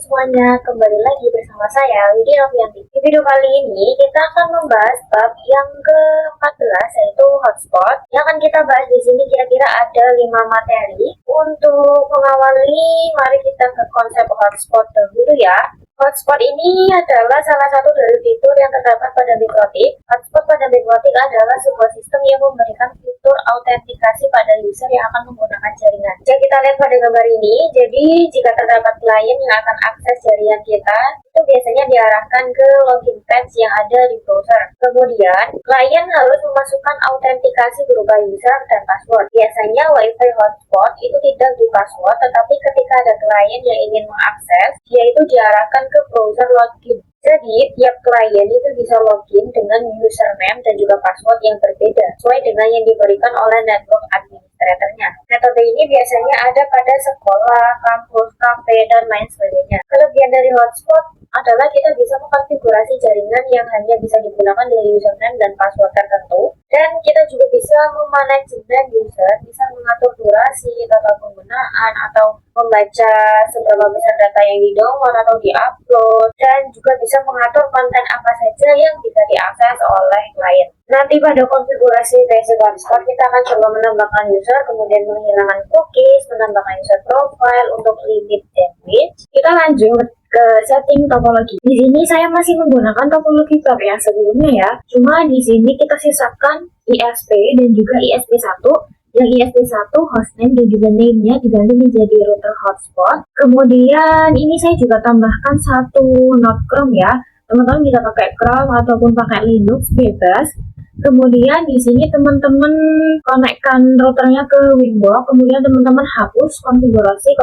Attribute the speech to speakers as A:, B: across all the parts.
A: semuanya, kembali lagi bersama saya Widya Novianti. Di video kali ini kita akan membahas bab yang ke-14 yaitu hotspot. Yang akan kita bahas di sini kira-kira ada 5 materi. Untuk mengawali, mari kita ke konsep hotspot dahulu ya. Hotspot ini adalah salah satu dari fitur yang terdapat pada Mikrotik. Hotspot pada Mikrotik adalah sebuah sistem yang memberikan fitur autentikasi pada user yang akan menggunakan jaringan. Jika kita lihat pada gambar ini, jadi jika terdapat klien yang akan akses jaringan kita, itu biasanya diarahkan ke login page yang ada di browser. Kemudian, klien harus memasukkan autentikasi berupa user dan password. Biasanya WiFi hotspot itu tidak di password, tetapi ketika ada klien yang ingin mengakses, dia itu diarahkan ke browser login. Jadi, tiap klien itu bisa login dengan username dan juga password yang berbeda, sesuai dengan yang diberikan oleh network administratornya. Metode ini biasanya ada pada sekolah, kampus, kafe, dan lain sebagainya. Kelebihan dari hotspot adalah kita bisa mengkonfigurasi jaringan yang hanya bisa digunakan dengan username dan password tertentu, dan kita juga bisa memanajemen user, bisa mengatur durasi, total penggunaan, atau membaca seberapa besar data yang di-download atau di-upload, dan juga bisa mengatur konten apa saja yang bisa diakses oleh klien. Nanti pada konfigurasi basic hotspot kita akan coba menambahkan user, kemudian menghilangkan cookies, menambahkan user profile untuk limit dan width. Kita lanjut ke setting topologi. Di sini saya masih menggunakan topologi bab yang sebelumnya ya. Cuma di sini kita sisakan ISP dan juga ISP1. Yang ISP1 hostname dan juga name-nya diganti menjadi router hotspot. Kemudian ini saya juga tambahkan satu node Chrome ya. Teman-teman bisa pakai Chrome ataupun pakai Linux bebas. Kemudian di sini teman-teman konekkan routernya ke Winbox, kemudian teman-teman hapus konfigurasi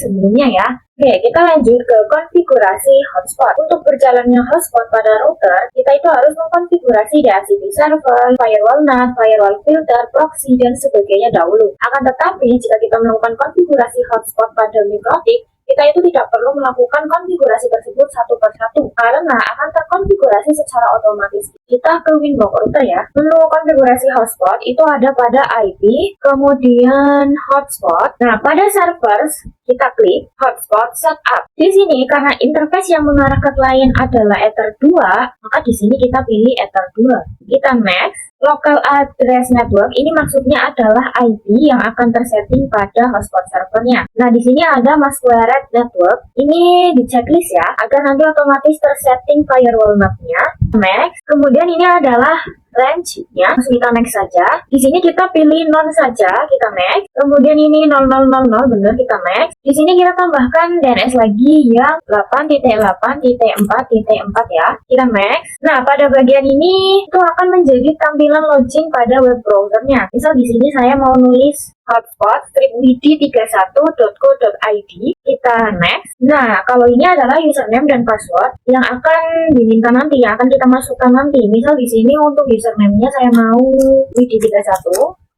A: sebelumnya ya. Oke, kita lanjut ke konfigurasi hotspot. Untuk berjalannya hotspot pada router, kita itu harus mengkonfigurasi DHCP server, firewall NAT, firewall filter, proxy, dan sebagainya dahulu. Akan tetapi, jika kita melakukan konfigurasi hotspot pada Mikrotik, kita itu tidak perlu melakukan konfigurasi tersebut satu per satu karena akan terkonfigurasi secara otomatis. Kita ke Winbox router ya. Menu konfigurasi hotspot itu ada pada IP, kemudian hotspot. Nah, pada servers kita klik hotspot setup. Di sini karena interface yang mengarah ke klien adalah Ether 2, maka di sini kita pilih Ether 2. Kita next. Local address network ini maksudnya adalah IP yang akan tersetting pada hotspot servernya. Nah, di sini ada masquerade network. Ini di checklist ya, agar nanti otomatis tersetting firewall map-nya. Next. Kemudian ini adalah range-nya, kita next saja. Di sini kita pilih non saja, kita next. Kemudian ini 0000, benar kita next. Di sini kita tambahkan DNS lagi yang 8.8.4.4 ya. Kita next. Nah, pada bagian ini itu akan menjadi tampilan login pada web browsernya. Misal di sini saya mau nulis hotspot wd31.co.id, kita next. Nah, kalau ini adalah username dan password yang akan diminta nanti, yang akan kita masukkan nanti. Misal di sini untuk username-nya saya mau wd31,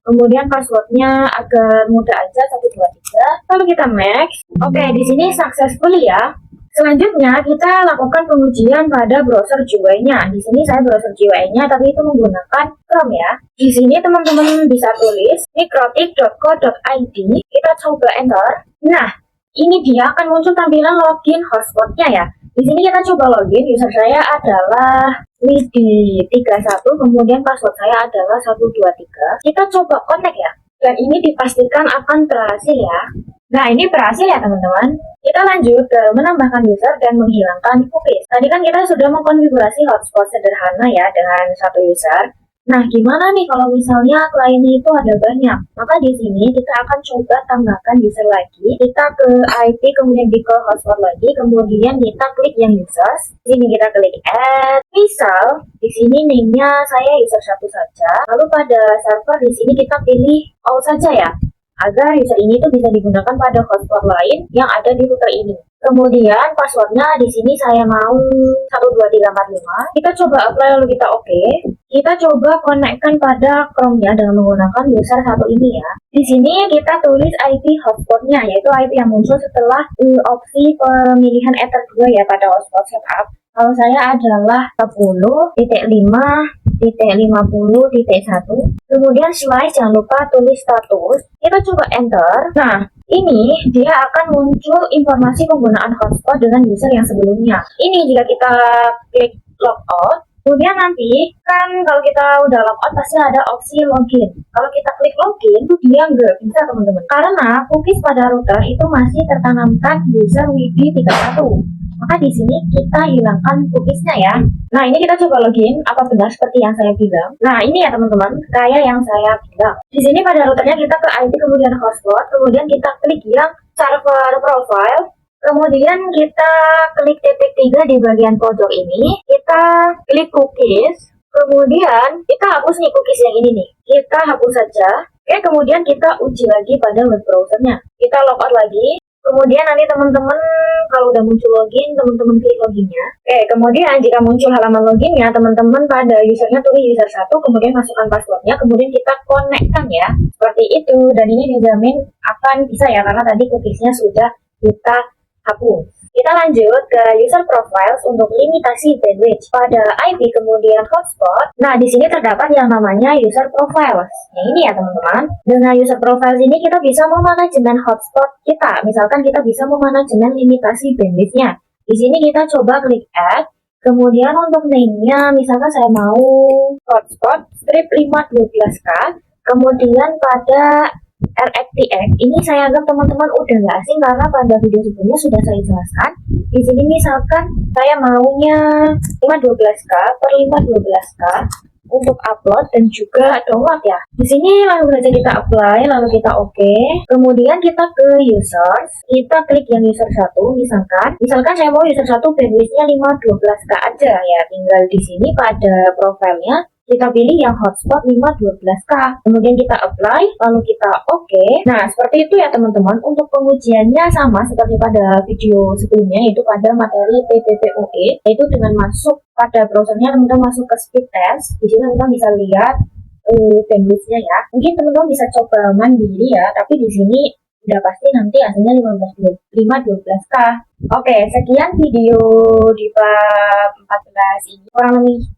A: kemudian passwordnya agak mudah aja 123. Lalu kita next. Oke, di sini successful ya. Selanjutnya kita lakukan pengujian pada browser GUI-nya. Di sini saya browser GUI-nya tapi itu menggunakan Chrome ya. Di sini teman-teman bisa tulis mikrotik.co.id. Kita coba enter. Nah, ini dia akan muncul tampilan login hotspotnya ya. Di sini kita coba login. User saya adalah wd31, kemudian password saya adalah 123. Kita coba connect ya. Dan ini dipastikan akan berhasil ya. Nah, ini berhasil ya teman-teman. Kita lanjut ke menambahkan user dan menghilangkan cookies. Tadi kan kita sudah mengkonfigurasi hotspot sederhana ya dengan satu user. Nah, gimana nih kalau misalnya kliennya itu ada banyak? Maka di sini kita akan coba tambahkan user lagi. Kita ke IP, kemudian di ke hotspot lagi, kemudian kita klik yang users. Di sini kita klik add. Misal di sini name-nya saya user 1 saja. Lalu pada server di sini kita pilih all saja ya, agar user ini tuh bisa digunakan pada hotspot lain yang ada di router ini. Kemudian passwordnya di sini saya mau 12345. Kita coba apply lalu kita oke. Kita coba konekkan pada Chrome-nya dengan menggunakan user 1 ini ya. Di sini kita tulis IP hotspotnya, yaitu IP yang muncul setelah opsi pemilihan Ether 2 ya pada hotspot setup. Kalau saya adalah 10.5.50.1. Kemudian slice, jangan lupa tulis status. Kita coba enter. Nah, Ini dia akan muncul informasi penggunaan hotspot dengan user yang sebelumnya. Ini jika kita klik logout, kemudian nanti kan kalau kita udah logout pasti ada opsi login. Kalau kita klik login, itu dia nggak bisa teman-teman. Karena cookies pada router itu masih tertanamkan user WD31. Maka di sini kita hilangkan cookiesnya ya. Nah ini kita coba login, apa benar seperti yang saya bilang. Nah ini ya teman-teman, kayak yang saya bilang. Di sini pada routernya kita ke IP kemudian hotspot, kemudian kita klik yang server profile, kemudian kita klik titik 3 di bagian pojok ini, kita klik cookies, kemudian kita hapus nih cookies yang ini nih. Kita hapus saja. Oke, kemudian kita uji lagi pada web browsernya. Kita logout lagi. Kemudian nanti teman-teman kalau udah muncul login, teman-teman klik loginnya. Kemudian jika muncul halaman loginnya, teman-teman pada usernya tulis user 1, kemudian masukkan passwordnya, kemudian kita konekkan ya. Seperti itu, dan ini dijamin akan bisa ya, karena tadi cookiesnya sudah kita hapus. Kita lanjut ke user profiles untuk limitasi bandwidth pada IP kemudian hotspot. Nah, di sini terdapat yang namanya user profiles. Nah, ini ya teman-teman. Dengan user profiles ini kita bisa memanajemen hotspot kita. Misalkan kita bisa memanajemen limitasi bandwidth-nya. Di sini kita coba klik add. Kemudian untuk name-nya, misalkan saya mau hotspot strip 512K. Kemudian pada RFTX ini saya anggap teman-teman udah nggak asing karena pada video sebelumnya sudah saya jelaskan. Di sini misalkan saya maunya 512K per 512K untuk upload dan juga download ya. Di sini langsung saja kita apply, lalu kita oke. Kemudian kita ke users, kita klik yang user 1 misalkan saya mau user 1 bandwidthnya 512K aja ya. Tinggal di sini pada profilnya kita pilih yang hotspot 512K, kemudian kita apply, lalu kita oke. Nah, seperti itu ya teman-teman. Untuk pengujiannya sama seperti pada video sebelumnya, yaitu pada materi PPPoE, yaitu dengan masuk pada browsernya, teman-teman masuk ke speed test. Di sini teman-teman bisa lihat bandwidth-nya ya. Mungkin teman-teman bisa coba mandiri ya, tapi di sini udah pasti nanti hasilnya 512K. Oke, sekian video di bab 14 ini.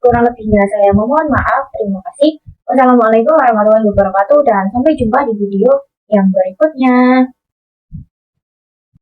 A: Kurang lebihnya saya memohon maaf. Terima kasih. Wassalamualaikum warahmatullahi wabarakatuh dan sampai jumpa di video yang berikutnya.